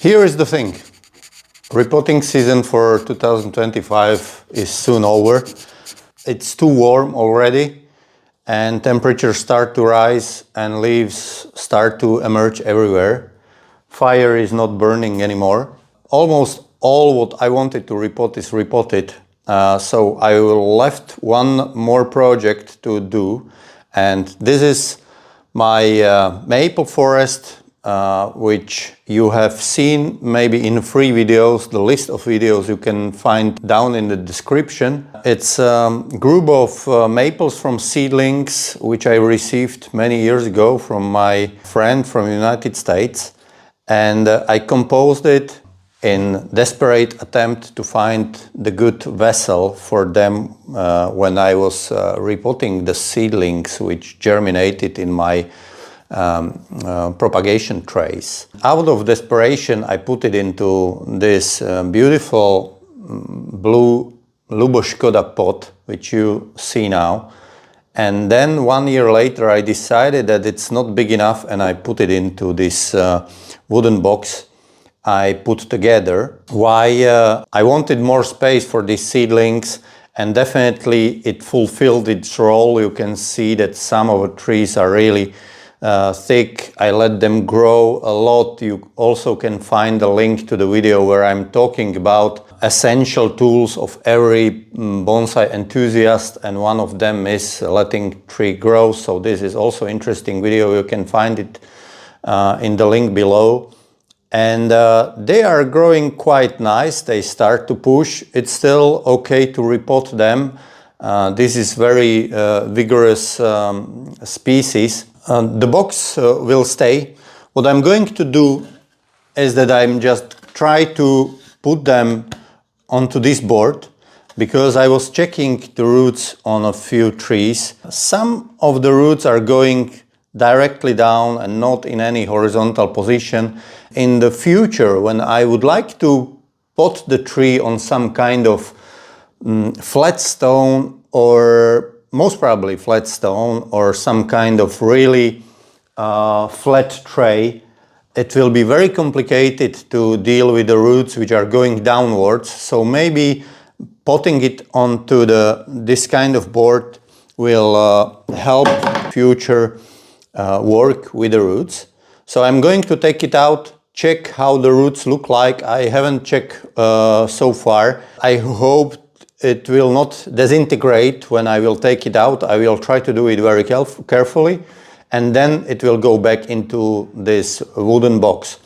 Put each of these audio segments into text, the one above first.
Here is the thing. Repotting season for 2025 is soon over. It's too warm already and temperatures start to rise and leaves start to emerge everywhere. Fire is not burning anymore. Almost all what I wanted to repot is repotted. So I left one more project to do, and this is my maple forest, which you have seen maybe in free videos. The list of videos you can find down in the description. It's a group of maples from seedlings which I received many years ago from my friend from the United States, and I composed it in desperate attempt to find the good vessel for them when I was repotting the seedlings which germinated in my propagation trays. Out of desperation, I put it into this beautiful blue Luboshkoda pot, which you see now. And then 1 year later, I decided that it's not big enough, and I put it into this wooden box I put together. Why? I wanted more space for these seedlings, and definitely it fulfilled its role. You can see that some of the trees are really thick. I let them grow a lot. You also can find a link to the video where I'm talking about essential tools of every bonsai enthusiast, and one of them is letting tree grow. So this is also interesting video. You can find it in the link below. And they are growing quite nice. They start to push. It's still okay to repot them. This is very vigorous species. The box will stay. What I'm going to do is that I'm just try to put them onto this board, because I was checking the roots on a few trees. Some of the roots are going directly down and not in any horizontal position. In the future, when I would like to pot the tree on some kind of flat stone, or most probably flat stone, or some kind of really flat tray, it will be very complicated to deal with the roots which are going downwards. So maybe potting it onto this kind of board will help future work with the roots. So I'm going to take it out, check how the roots look like. I haven't checked so far. I hope it will not disintegrate when I will take it out. I will try to do it very carefully, and then it will go back into this wooden box.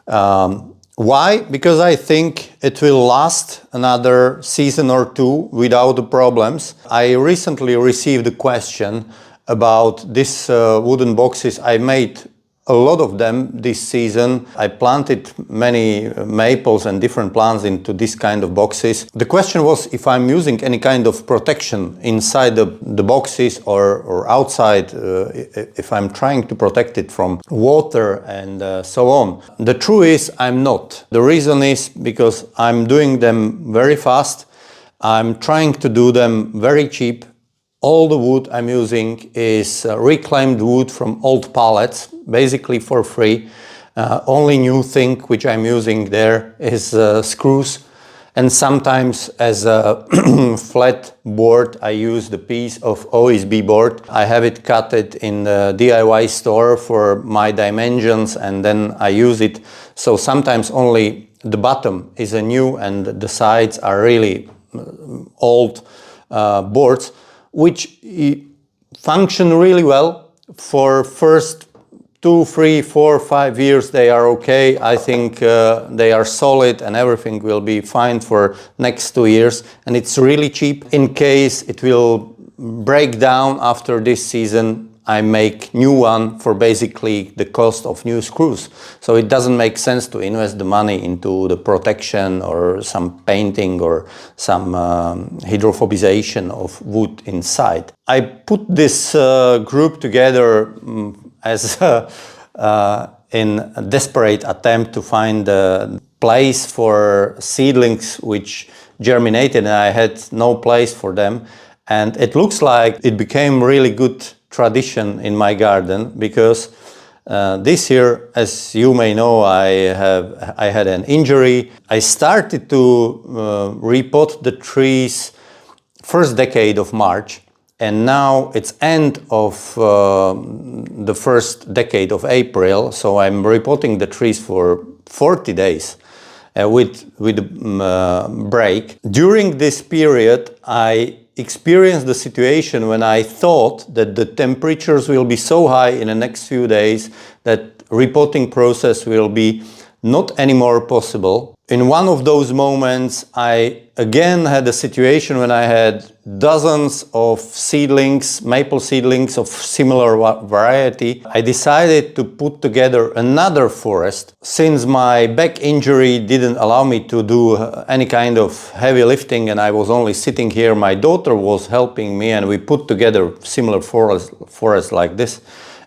Why? Because I think it will last another season or two without the problems. I recently received a question about these wooden boxes. I made a lot of them this season. I planted many maples and different plants into this kind of boxes. The question was if I'm using any kind of protection inside the boxes or outside, if I'm trying to protect it from water and so on. The truth is I'm not. The reason is because I'm doing them very fast. I'm trying to do them very cheap. All the wood I'm using is reclaimed wood from old pallets, basically for free. Only new thing which I'm using there is screws, and sometimes as a flat board I use the piece of OSB board. I have it cut in the DIY store for my dimensions, and then I use it. So sometimes only the bottom is a new and the sides are really old boards, which function really well. For first 2, 3, 4, 5 years they are okay. I think they are solid and everything will be fine for next 2 years, and it's really cheap. In case it will break down after this season, I make new one for basically the cost of new screws. So it doesn't make sense to invest the money into the protection or some painting or some hydrophobization of wood inside. I put this group together as in a desperate attempt to find a place for seedlings which germinated, and I had no place for them. And it looks like it became really good tradition in my garden, because This year, as you may know, I had an injury. I started to repot the trees first decade of March, and now it's end of the first decade of April, so I'm repotting the trees for 40 days with break. During this period, I experienced the situation when I thought that the temperatures will be so high in the next few days that repotting process will be not anymore possible. In one of those moments, I again had a situation when I had dozens of seedlings, maple seedlings of similar variety. I decided to put together another forest. Since my back injury didn't allow me to do any kind of heavy lifting and I was only sitting here, my daughter was helping me and we put together similar forest like this.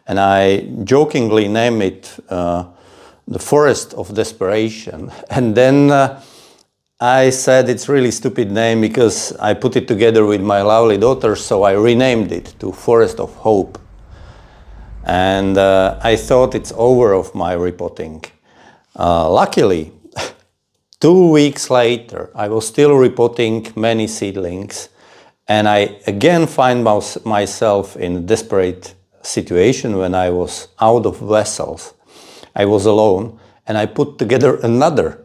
And I jokingly named it the Forest of Desperation. And then I said it's really stupid name because I put it together with my lovely daughter, so I renamed it to Forest of Hope. And I thought it's over of my repotting. Luckily, 2 weeks later, I was still repotting many seedlings, and I again find myself in a desperate situation when I was out of vessels. I was alone, and I put together another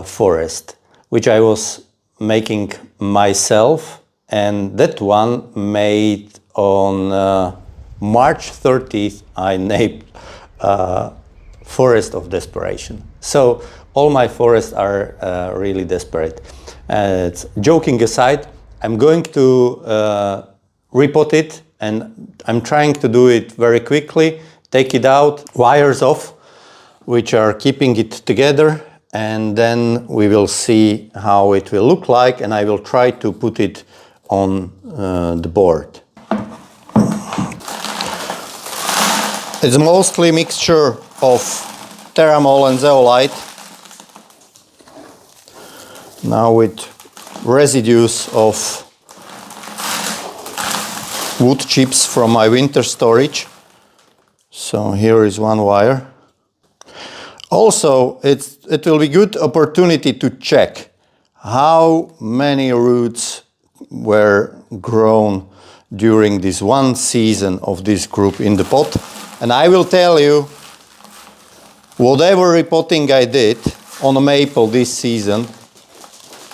forest, which I was making myself, and that one made on March 30th, I named Forest of Desperation. So all my forests are really desperate. Joking aside, I'm going to repot it, and I'm trying to do it very quickly. Take it out, wires off, which are keeping it together, and then we will see how it will look like, and I will try to put it on the board. It's mostly mixture of Terramol and zeolite. Now with residues of wood chips from my winter storage. So here is one wire. Also, it will be good opportunity to check how many roots were grown during this one season of this group in the pot. And I will tell you, whatever repotting I did on a maple this season,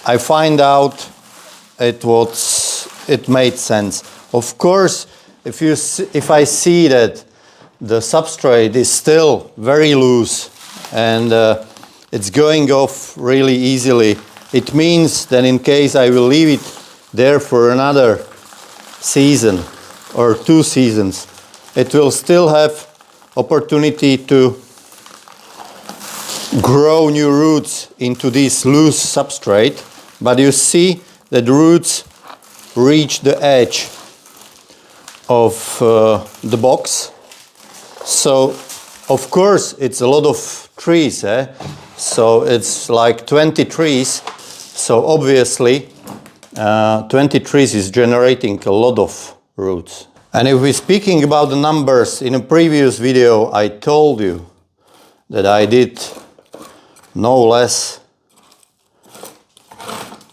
I find out it made sense. Of course, if I see that the substrate is still very loose and it's going off really easily, it means that in case I will leave it there for another season or 2 seasons, it will still have opportunity to grow new roots into this loose substrate. But you see that the roots reach the edge of the box. So, of course, it's a lot of trees, so it's like 20 trees. So obviously, 20 trees is generating a lot of roots. And if we're speaking about the numbers, in a previous video I told you that I did no less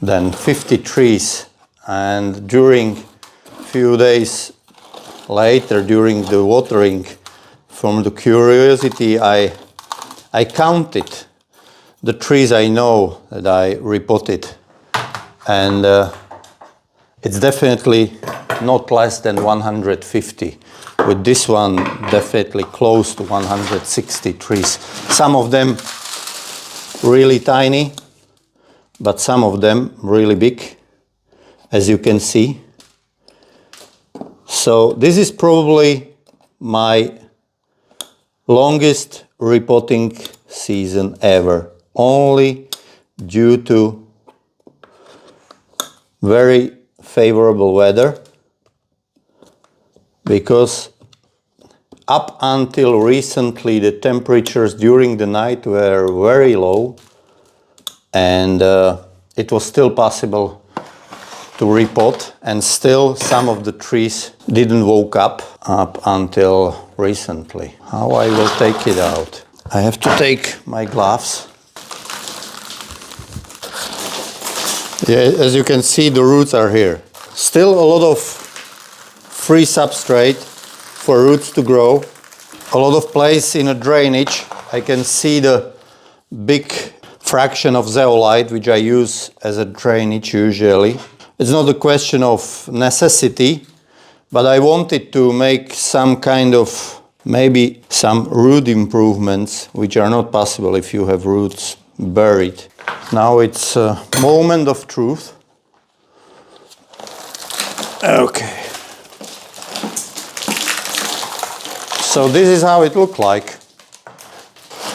than 50 trees, and during few days later, during the watering, from the curiosity, I counted the trees I know that I repotted, and it's definitely not less than 150. With this one, definitely close to 160 trees. Some of them really tiny, but some of them really big, as you can see. So this is probably my longest repotting season ever, only due to very favorable weather, because up until recently the temperatures during the night were very low, and it was still possible to repot, and still some of the trees didn't woke up until recently. How I will take it out? I have to take my gloves. Yeah, as you can see, the roots are here. Still a lot of free substrate for roots to grow. A lot of place in a drainage. I can see the big fraction of zeolite which I use as a drainage usually. It's not a question of necessity, but I wanted to make some kind of maybe some root improvements which are not possible if you have roots buried. Now it's a moment of truth. Okay. So this is how it looked like.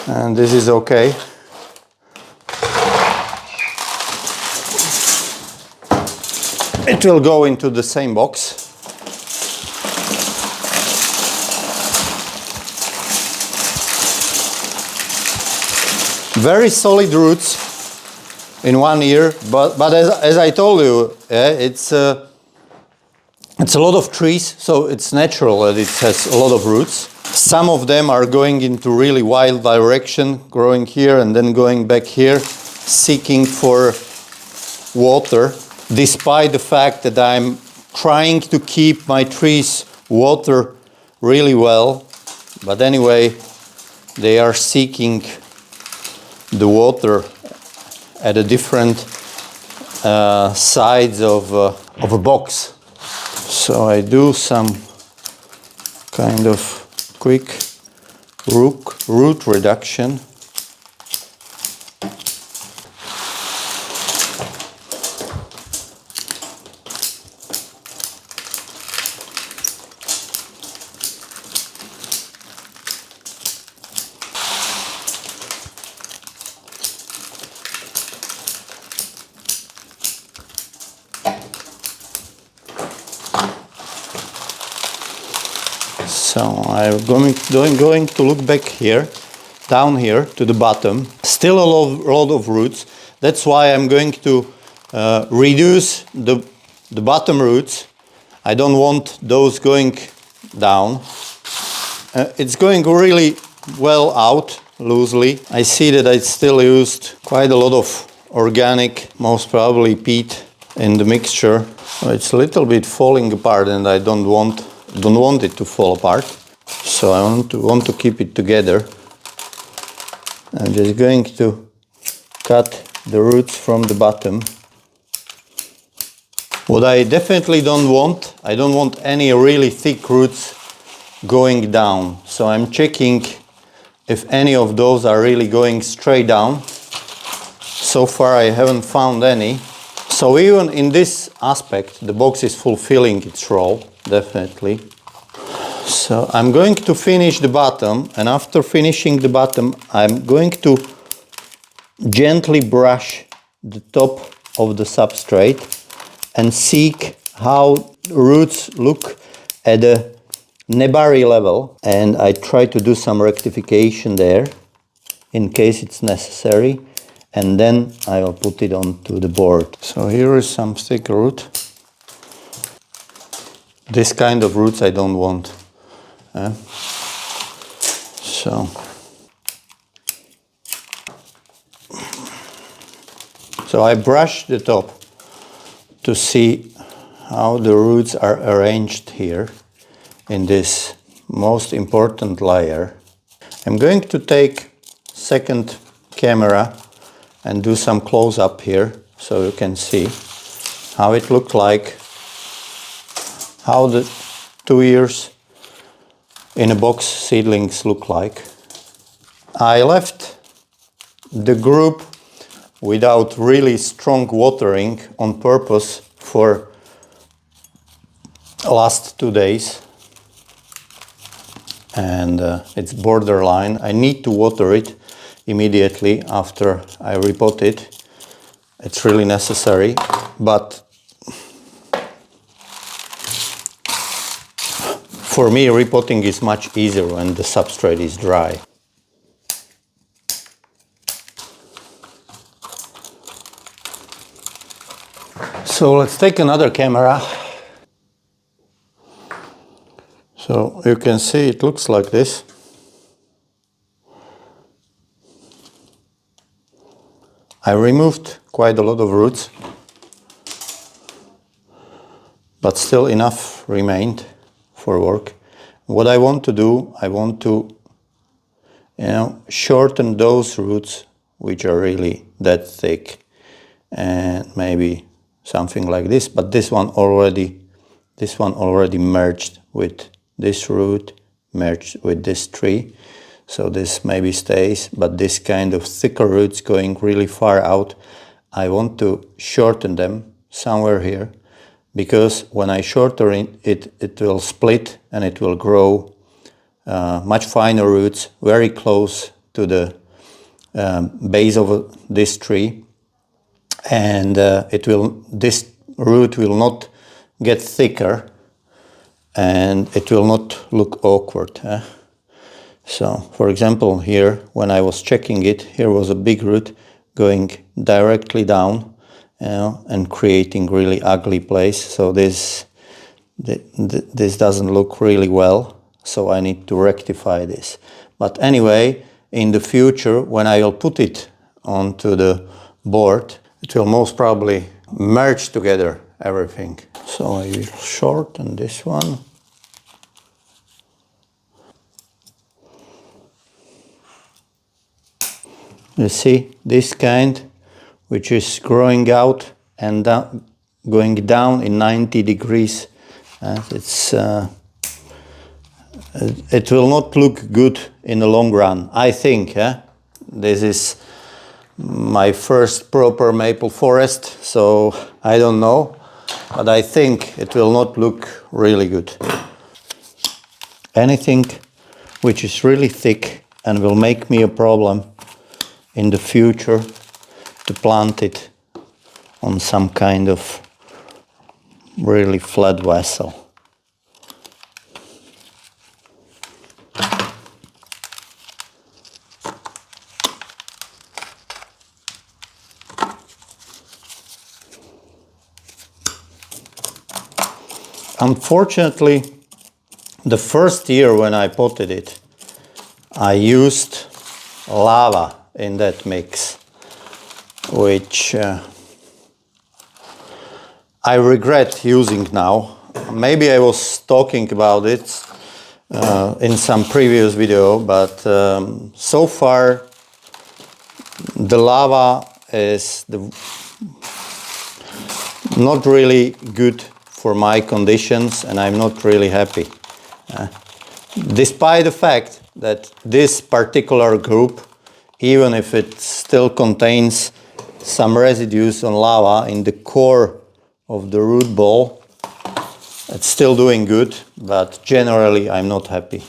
And this is okay. It will go into the same box. Very solid roots in 1 year, but as I told you, it's a lot of trees, so it's natural that it has a lot of roots. Some of them are going into really wild direction, growing here and then going back here, seeking for water, despite the fact that I'm trying to keep my trees water really well. But anyway, they are seeking the water at a different sides of a box. So I do some kind of quick root reduction. So I'm going to look back here, down here to the bottom. Still a lot of roots. That's why I'm going to reduce the bottom roots. I don't want those going down. It's going really well out, loosely. I see that I still used quite a lot of organic, most probably peat in the mixture. It's a little bit falling apart and I don't want it to fall apart. So I want to keep it together. I'm just going to cut the roots from the bottom. What I definitely don't want, I don't want any really thick roots going down. So I'm checking if any of those are really going straight down. So far I haven't found any. So even in this aspect, the box is fulfilling its role, definitely. So I'm going to finish the bottom, and after finishing the bottom, I'm going to gently brush the top of the substrate and seek how roots look at the Nebari level. And I try to do some rectification there in case it's necessary. And then I will put it onto the board. So here is some thick root. This kind of roots I don't want. So I brush the top to see how the roots are arranged here in this most important layer. I'm going to take second camera and do some close-up here so you can see how it looked like, how the 2 years in a box seedlings look like. I left the group without really strong watering on purpose for last 2 days, and it's borderline. I need to water it immediately after I repot it. It's really necessary, but for me repotting is much easier when the substrate is dry. So let's take another camera. So you can see it looks like this. I removed quite a lot of roots, but still enough remained for work. What I want to do, I want to, shorten those roots which are really that thick, and maybe something like this. But this one already merged with this root, merged with this tree. So this maybe stays, but this kind of thicker roots going really far out, I want to shorten them somewhere here, because when I shorten it, it will split and it will grow much finer roots very close to the base of this tree, and this root will not get thicker and it will not look awkward. So, for example, here, when I was checking it, here was a big root going directly down, and creating really ugly place. So this doesn't look really well. So I need to rectify this. But anyway, in the future, when I will put it onto the board, it will most probably merge together everything. So I will shorten this one. You see this kind, which is growing out and going down in 90 degrees. It will not look good in the long run, I think. This is my first proper maple forest, so I don't know, but I think it will not look really good. Anything which is really thick and will make me a problem in the future to plant it on some kind of really flat vessel. Unfortunately, the first year when I potted it, I used lava in that mix, which I regret using now. Maybe I was talking about it in some previous video, but so far the lava is not really good for my conditions, and I'm not really happy. Despite the fact that this particular group, even if it still contains some residues on lava in the core of the root ball, it's still doing good, but generally I'm not happy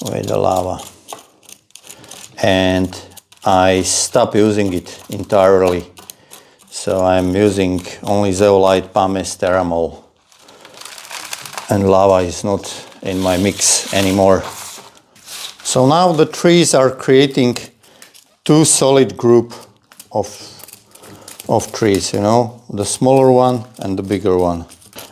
with the lava. And I stopped using it entirely. So I'm using only zeolite, pumice, teramol, and lava is not in my mix anymore. So now the trees are creating two solid group of trees, the smaller one and the bigger one.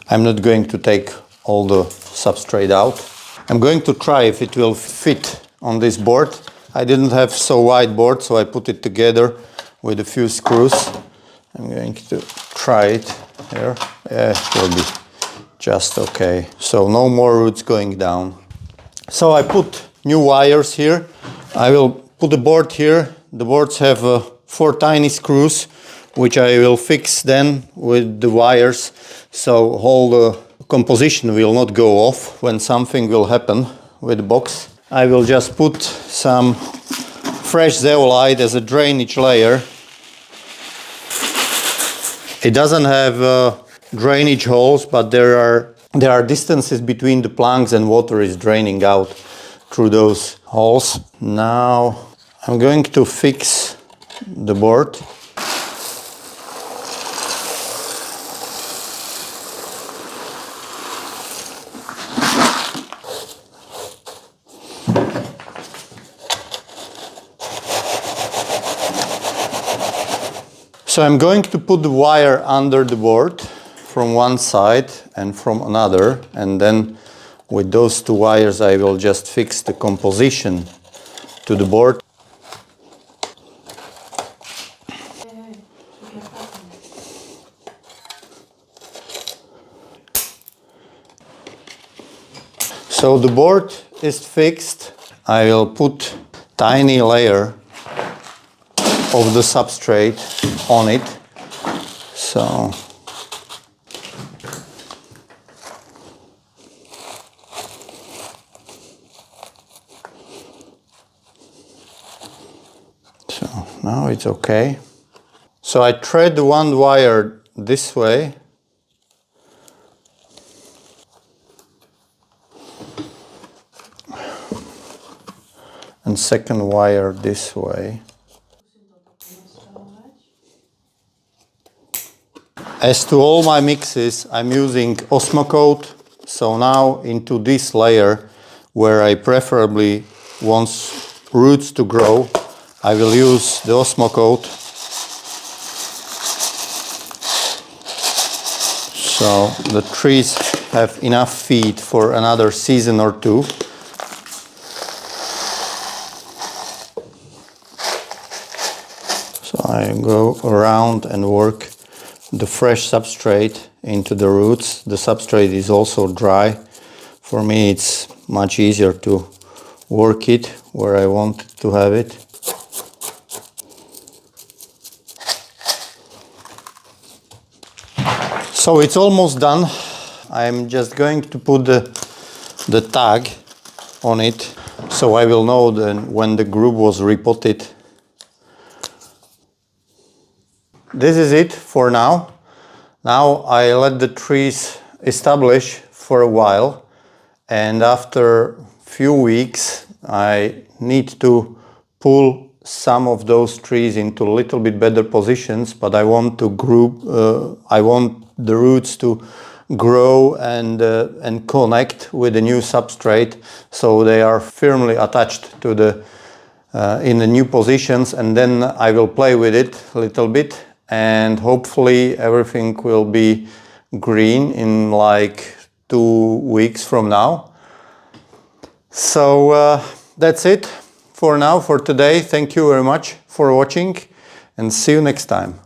I'm not going to take all the substrate out. I'm going to try if it will fit on this board. I didn't have so wide board, so I put it together with a few screws. I'm going to try it here. Yeah, it will be just okay. So no more roots going down. So I put new wires here. I will put the board here. The boards have 4 tiny screws, which I will fix then with the wires, so all the composition will not go off when something will happen with the box. I will just put some fresh zeolite as a drainage layer. It doesn't have drainage holes, but there are distances between the planks and water is draining out through those holes. Now I'm going to fix the board. So I'm going to put the wire under the board from one side and from another, and then With those two wires I will just fix the composition to the board. So the board is fixed. I will put tiny layer of the substrate on it. So now it's okay. So I thread one wire this way. And second wire this way. As to all my mixes, I'm using Osmocote. So now into this layer, where I preferably want roots to grow, I will use the Osmocote. So the trees have enough feed for another season or two. So I go around and work the fresh substrate into the roots. The substrate is also dry. For me it's much easier to work it where I want to have it. So it's almost done. I'm just going to put the tag on it, so I will know then when the group was repotted. This is it for now. Now I let the trees establish for a while, and after few weeks I need to pull some of those trees into a little bit better positions, but I want to group, I want the roots to grow and connect with the new substrate, so they are firmly attached to the in the new positions, and then I will play with it a little bit, and hopefully everything will be green in like 2 weeks from now. So that's it for now, for today. Thank you very much for watching, and see you next time.